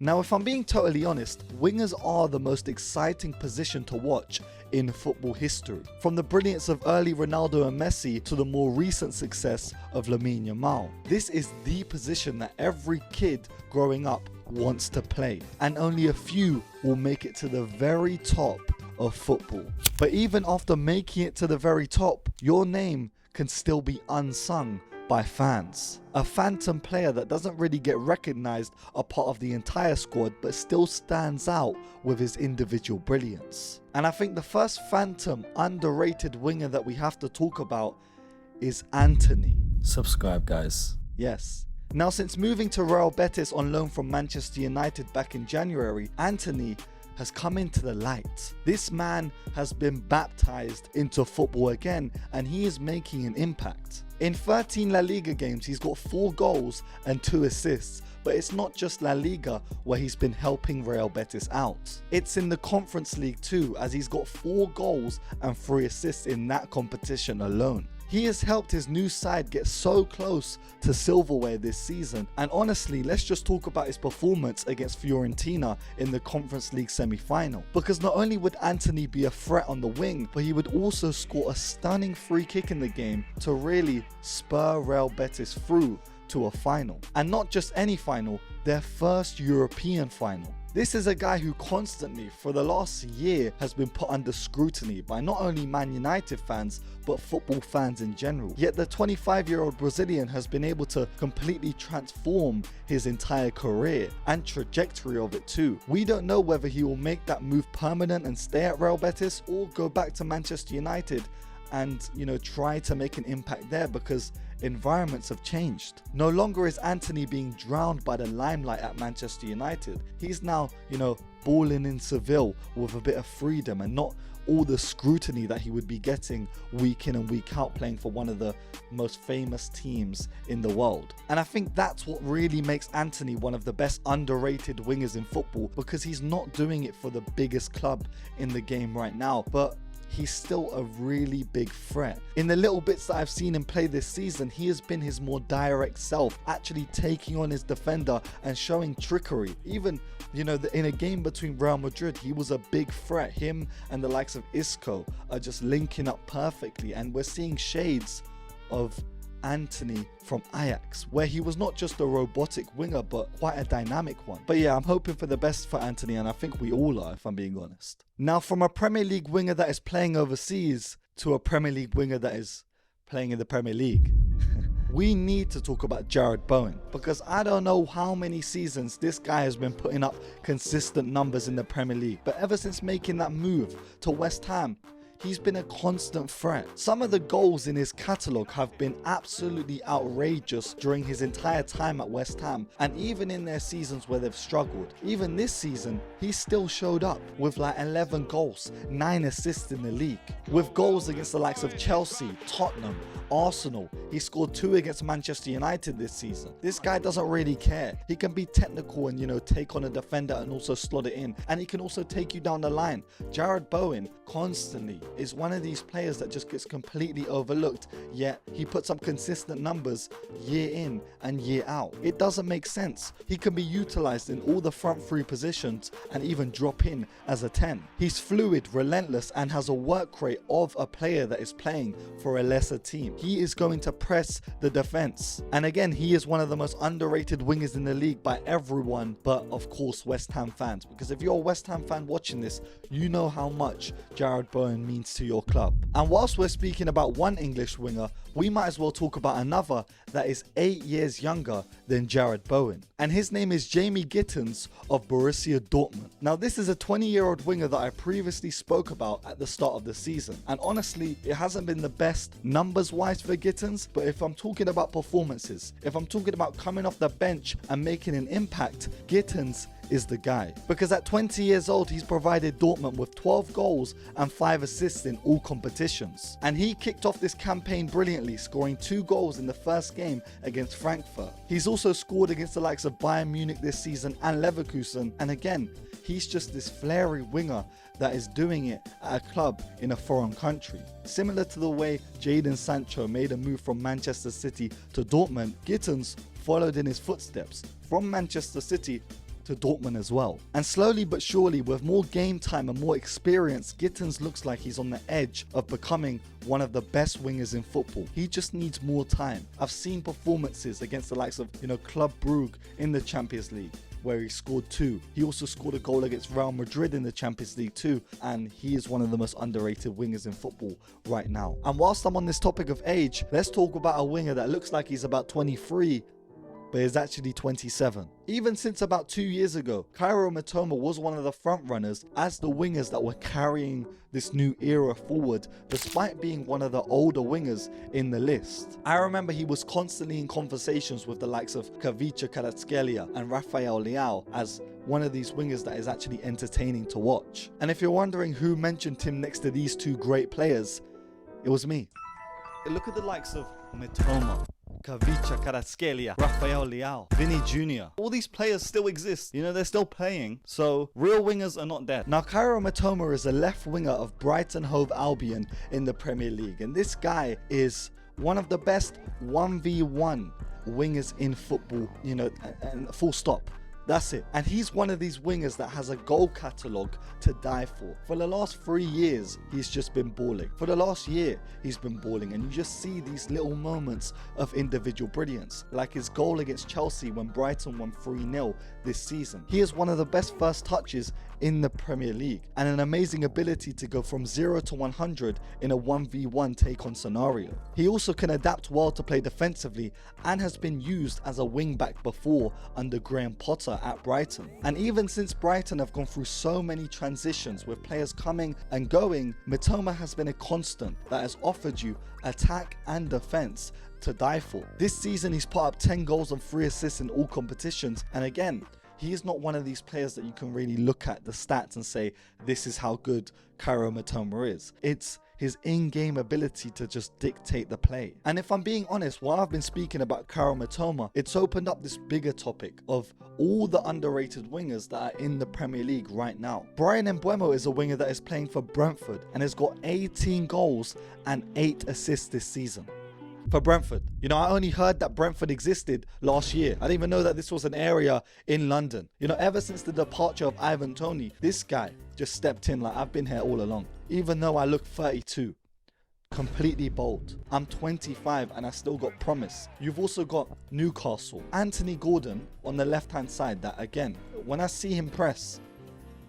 Now, if I'm being totally honest, wingers are the most exciting position to watch in football history. From the brilliance of early Ronaldo and Messi to the more recent success of Lamine Yamal. This is the position that every kid growing up wants to play, and only a few will make it to the very top of football. But even after making it to the very top, your name can still be unsung by fans. A phantom player that doesn't really get recognized a part of the entire squad, but still stands out with his individual brilliance. And I think the first phantom underrated winger that we have to talk about is Antony. Subscribe, guys. Yes. Now, since moving to Real Betis on loan from Manchester United back in January, Antony has come into the light. This man has been baptized into football again, and he is making an impact. In 13 La Liga games, he's got 4 goals and 2 assists. But it's not just La Liga where he's been helping Real Betis out. It's in the Conference League too, as he's got 4 goals and 3 assists in that competition alone. He has helped his new side get so close to silverware this season, and honestly, let's just talk about his performance against Fiorentina in the Conference League semi-final. Because not only would Antony be a threat on the wing, but he would also score a stunning free kick in the game to really spur Real Betis through to a final. And not just any final, their first European final. This is a guy who constantly, for the last year, has been put under scrutiny by not only Man United fans, but football fans in general. Yet the 25-year-old Brazilian has been able to completely transform his entire career and trajectory of it too. We don't know whether he will make that move permanent and stay at Real Betis, or go back to Manchester United and, try to make an impact there, because environments have changed. No longer is Antony being drowned by the limelight at Manchester United. He's now, balling in Seville with a bit of freedom and not all the scrutiny that he would be getting week in and week out playing for one of the most famous teams in the world. And I think that's what really makes Antony one of the best underrated wingers in football, because he's not doing it for the biggest club in the game right now, but he's still a really big threat. In the little bits that I've seen him play this season, he has been his more direct self, actually taking on his defender and showing trickery. Even, in a game between Real Madrid, he was a big threat. Him and the likes of Isco are just linking up perfectly, and we're seeing shades of Antony from Ajax, where he was not just a robotic winger, but quite a dynamic one. But yeah, I'm hoping for the best for Antony, and I think we all are, if I'm being honest. Now, from a Premier League winger that is playing overseas to a Premier League winger that is playing in the Premier League, we need to talk about Jarrod Bowen, because I don't know how many seasons this guy has been putting up consistent numbers in the Premier League, but ever since making that move to West Ham, he's been a constant threat. Some of the goals in his catalogue have been absolutely outrageous during his entire time at West Ham, and even in their seasons where they've struggled. Even this season, he still showed up with 11 goals, 9 assists in the league. With goals against the likes of Chelsea, Tottenham, Arsenal. He scored 2 against Manchester United this season. This guy doesn't really care. He can be technical and, take on a defender and also slot it in. And he can also take you down the line. Jarrod Bowen constantly is one of these players that just gets completely overlooked, yet he puts up consistent numbers year in and year out. It doesn't make sense. He can be utilized in all the front 3 positions and even drop in as a 10. He's fluid, relentless, and has a work rate of a player that is playing for a lesser team. He is going to press the defense. And again, he is one of the most underrated wingers in the league by everyone, but of course West Ham fans, because if you're a West Ham fan watching this, you know how much Jarrod Bowen means to your club. And whilst we're speaking about one English winger, we might as well talk about another that is 8 years younger than Jarrod Bowen. And his name is Jamie Gittens of Borussia Dortmund. Now, this is a 20-year-old winger that I previously spoke about at the start of the season. And honestly, it hasn't been the best numbers-wise for Gittens, but if I'm talking about performances, if I'm talking about coming off the bench and making an impact, Gittens is the guy. Because at 20 years old, he's provided Dortmund with 12 goals and 5 assists in all competitions. And he kicked off this campaign brilliantly, scoring 2 goals in the first game against Frankfurt. He's also scored against the likes of Bayern Munich this season and Leverkusen. And again, he's just this flary winger that is doing it at a club in a foreign country. Similar to the way Jadon Sancho made a move from Manchester City to Dortmund, Gittens followed in his footsteps from Manchester City to to Dortmund as well. And slowly but surely, with more game time and more experience, Gittins looks like he's on the edge of becoming one of the best wingers in football. He just needs more time. I've seen performances against the likes of, Club Brugge in the Champions League, where he scored 2. He also scored a goal against Real Madrid in the Champions League too, and he is one of the most underrated wingers in football right now. And whilst I'm on this topic of age, let's talk about a winger that looks like he's about 23, but is actually 27. Even since about 2 years ago, Kaoru Mitoma was one of the front runners as the wingers that were carrying this new era forward, despite being one of the older wingers in the list. I remember he was constantly in conversations with the likes of Peeeeaaaace Kvaratskhelia and Rafael Leao as one of these wingers that is actually entertaining to watch. And if you're wondering who mentioned him next to these two great players, it was me. Look at the likes of Mitoma, Peeeeaaaace Kvaratskhelia, Rafael Leao, Vinny Jr. All these players still exist. They're still playing. So real wingers are not dead. Now, Kaoru Mitoma is a left winger of Brighton Hove Albion in the Premier League. And this guy is one of the best 1v1 wingers in football, and full stop. That's it. And he's one of these wingers that has a goal catalogue to die for. For the last 3 years, he's just been balling. For the last year, he's been balling. And you just see these little moments of individual brilliance, like his goal against Chelsea when Brighton won 3-0 this season. He is one of the best first touches in the Premier League, and an amazing ability to go from 0 to 100 in a 1v1 take-on scenario. He also can adapt well to play defensively and has been used as a wing-back before under Graham Potter at Brighton. And even since Brighton have gone through so many transitions with players coming and going, Mitoma has been a constant that has offered you attack and defense to die for. This season he's put up 10 goals and 3 assists in all competitions, and again, he is not one of these players that you can really look at the stats and say, this is how good Kaoru Mitoma is. It's his in-game ability to just dictate the play. And if I'm being honest, while I've been speaking about Kaoru Mitoma, it's opened up this bigger topic of all the underrated wingers that are in the Premier League right now. Brian Mbeumo is a winger that is playing for Brentford and has got 18 goals and 8 assists this season. For Brentford. I only heard that Brentford existed last year. I didn't even know that this was an area in London. Ever since the departure of Ivan Toney, this guy just stepped in like I've been here all along. Even though I look 32. Completely bold. I'm 25 and I still got promise. You've also got Newcastle. Anthony Gordon on the left-hand side that, again, when I see him press,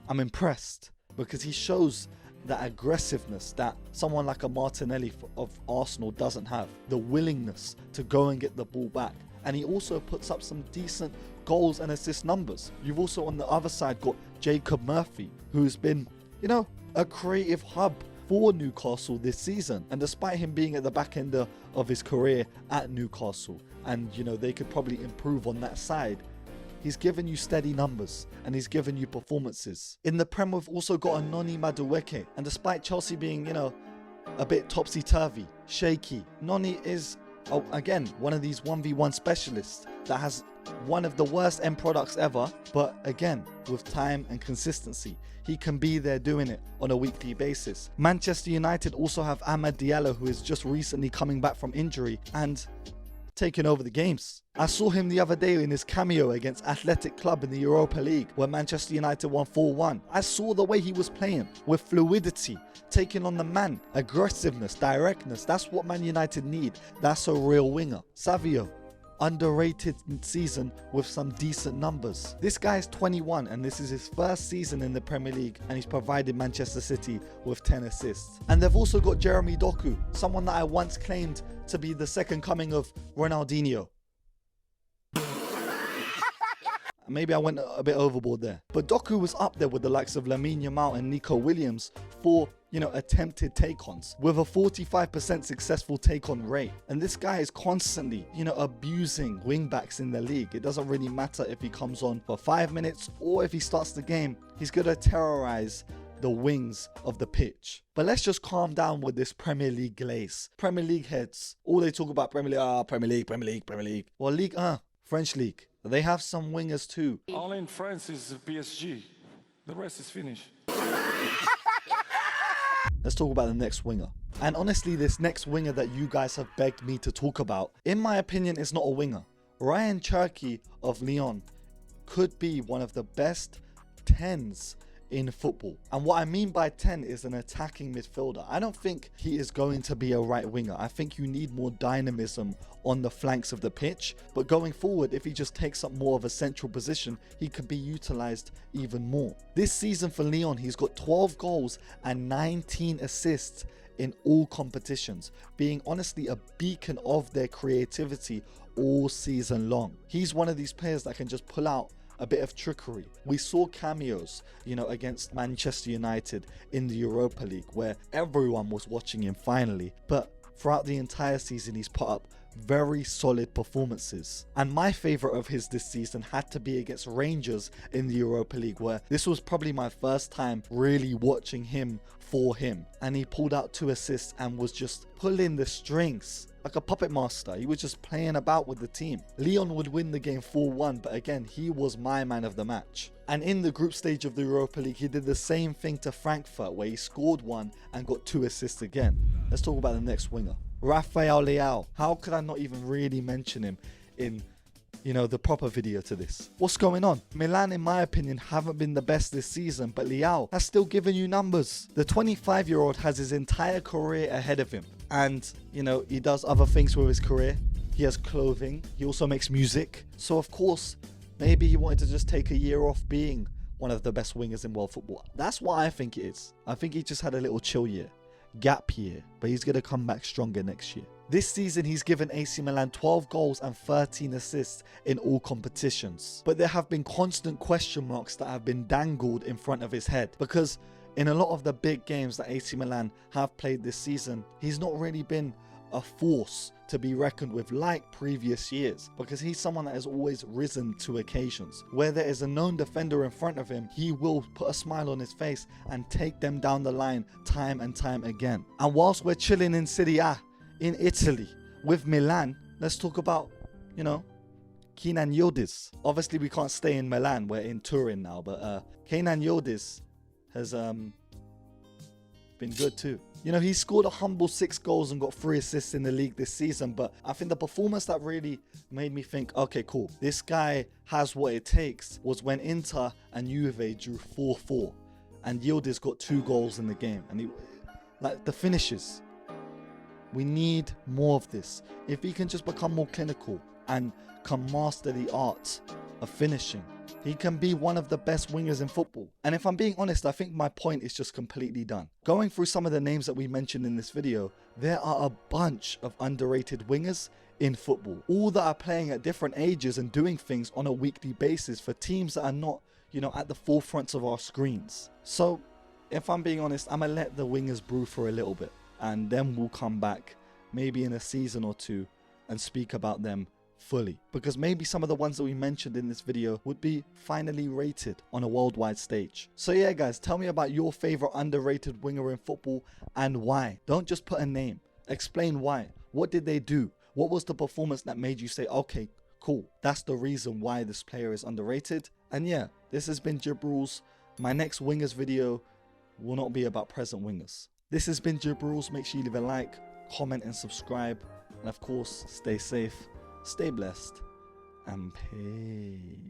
I'm impressed because he shows that aggressiveness that someone like a Martinelli of Arsenal doesn't have. The willingness to go and get the ball back. And he also puts up some decent goals and assist numbers. You've also on the other side got Jacob Murphy, who's been, a creative hub for Newcastle this season. And despite him being at the back end of his career at Newcastle, and they could probably improve on that side, he's given you steady numbers and he's given you performances. In the Prem, we've also got a Noni Madueke. And despite Chelsea being, a bit topsy-turvy, shaky, Noni is, again, one of these 1v1 specialists that has one of the worst end products ever. But again, with time and consistency, he can be there doing it on a weekly basis. Manchester United also have Amad Diallo, who is just recently coming back from injury and taking over the games. I saw him the other day in his cameo against Athletic Club in the Europa League, where Manchester United won 4-1. I saw the way he was playing, with fluidity, taking on the man, aggressiveness, directness. That's what Man United need. That's a real winger. Savio, underrated season with some decent numbers. This guy is 21 and this is his first season in the Premier League, and he's provided Manchester City with 10 assists. And they've also got Jeremy Doku, someone that I once claimed to be the second coming of Ronaldinho. Maybe I went a bit overboard there. But Doku was up there with the likes of Lamine Yamal and Nico Williams for, attempted take-ons, with a 45% successful take-on rate. And this guy is constantly, abusing wing-backs in the league. It doesn't really matter if he comes on for 5 minutes or if he starts the game. He's going to terrorize the wings of the pitch. But let's just calm down with this Premier League glaze. Premier League heads, all they talk about Premier League, Premier League, Premier League, Premier League. Well, League French League. They have some wingers too. Only in France is PSG. The rest is finished. Let's talk about the next winger. And honestly, this next winger that you guys have begged me to talk about, in my opinion, is not a winger. Ryan Cherki of Lyon could be one of the best 10s in football. And what I mean by 10 is an attacking midfielder. I don't think he is going to be a right winger. I think you need more dynamism on the flanks of the pitch, but going forward, if he just takes up more of a central position, he could be utilized even more. This season for Lyon, he's got 12 goals and 19 assists in all competitions, being honestly a beacon of their creativity all season long. He's one of these players that can just pull out a bit of trickery. We saw cameos, against Manchester United in the Europa League, where everyone was watching him finally, but throughout the entire season he's put up very solid performances. And my favourite of his this season had to be against Rangers in the Europa League, where this was probably my first time really watching him for him, and he pulled out 2 assists and was just pulling the strings like a puppet master. He was just playing about with the team. Lyon would win the game 4-1, but again, he was my man of the match. And in the group stage of the Europa League, he did the same thing to Frankfurt, where he scored 1 and got 2 assists again. Let's talk about the next winger, Rafael Leao. How could I not even really mention him in the proper video to this? What's going on? Milan, in my opinion, haven't been the best this season, but Leao has still given you numbers. The 25-year-old has his entire career ahead of him, and he does other things with his career. He has clothing, he also makes music, so of course maybe he wanted to just take a year off being one of the best wingers in world football. That's what I think it is. I think he just had a little chill year, gap year, but he's going to come back stronger next year. This season, he's given AC Milan 12 goals and 13 assists in all competitions. But there have been constant question marks that have been dangled in front of his head, because in a lot of the big games that AC Milan have played this season, he's not really been a force to be reckoned with like previous years, because he's someone that has always risen to occasions. Where there is a known defender in front of him, he will put a smile on his face and take them down the line time and time again. And whilst we're chilling in Serie A, in Italy, with Milan, let's talk about, Kenan Yildiz. Obviously, we can't stay in Milan, we're in Turin now, but Kenan Yildiz has been good too. He scored a humble 6 goals and got 3 assists in the league this season, but I think the performance that really made me think, okay, cool, this guy has what it takes, was when Inter and Juve drew 4-4, and Yildiz got 2 goals in the game, and the finishes. We need more of this. If he can just become more clinical and can master the art of finishing, he can be one of the best wingers in football. And if I'm being honest, I think my point is just completely done. Going through some of the names that we mentioned in this video, there are a bunch of underrated wingers in football, all that are playing at different ages and doing things on a weekly basis for teams that are not, at the forefronts of our screens. So if I'm being honest, I'm gonna let the wingers brew for a little bit, and then we'll come back maybe in a season or 2 and speak about them fully, because maybe some of the ones that we mentioned in this video would be finally rated on a worldwide stage. So yeah guys, tell me about your favorite underrated winger in football and why. Don't just put a name, explain why. What did they do? What was the performance that made you say, okay, cool, that's the reason why this player is underrated? And yeah, this has been Jib Rules. My next wingers video will not be about present wingers. This has been Jib Rules. Make sure you leave a like, comment and subscribe, and of course stay safe, stay blessed, and peace.